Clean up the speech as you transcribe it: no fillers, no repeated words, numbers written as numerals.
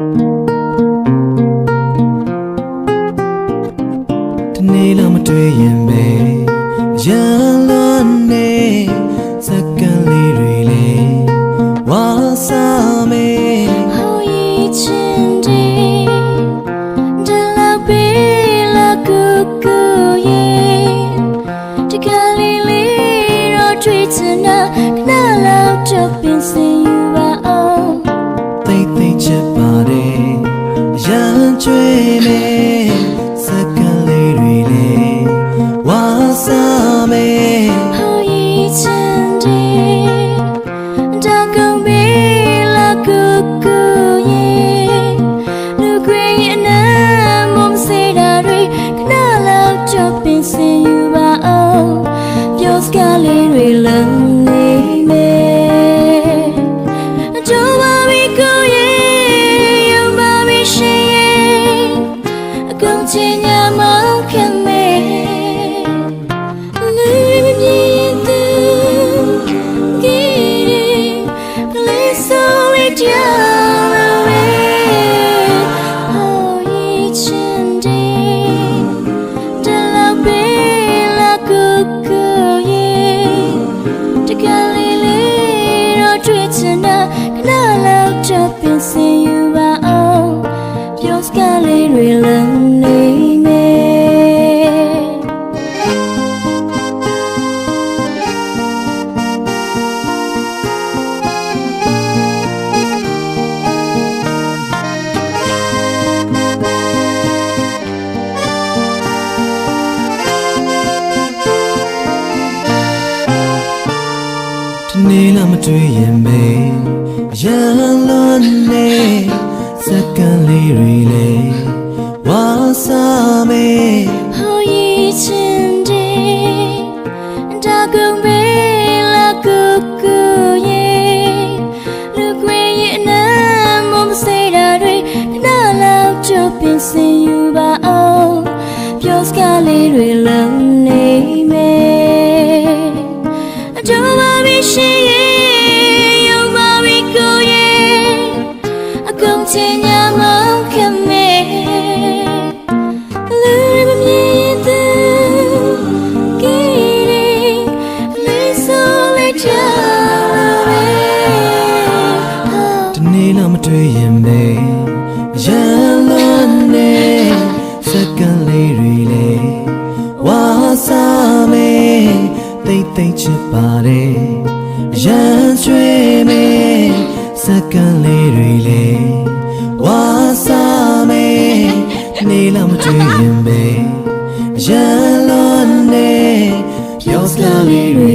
နေ့လောက်မတွေ့ရင်ပဲရန်လွန်နေစက္ကန့်လေးတွေလေဝါစာမေ好一千天这老贝拉姑姑耶这个里里若追着那那老就变成有吧哦သိသိချစ်ပါတယ်ရန်ကြွေမေစက္ကန့်လေးတွေလေဝါစာမေ好一千天这个贝拉姑姑耶如果也能梦谁的瑞那老就变成有吧哦表示个里瑞冷里面就把比姑耶又把比谁耶更见呀梦看美变成有吧哦，表示个里瑞冷里面。နေ့လောက်မတွေ့ရင်ပဲရန်လွန်နေစက္ကန့်လေးတွေလေဝါစာမေ好一千天这个贝拉姑姑耶如果也能梦谁的瑞那老就变成有吧哦表示个里瑞冷里面就把比谁耶又把比姑耶更见呀梦看美နေ့လောက်မတွေ့ရင်ပဲရန်လွန်နေစက္ကန့်လေးတွေလေဝါစာမေသိသိချစ်ပါတယ်ရန်ကျွေမေစက္ကန့်လေးတွေလေဝါစာမေနေ့လောက်မတွေ့ရင်ပဲရန်လွန်နေပြောစကားလေးတွေ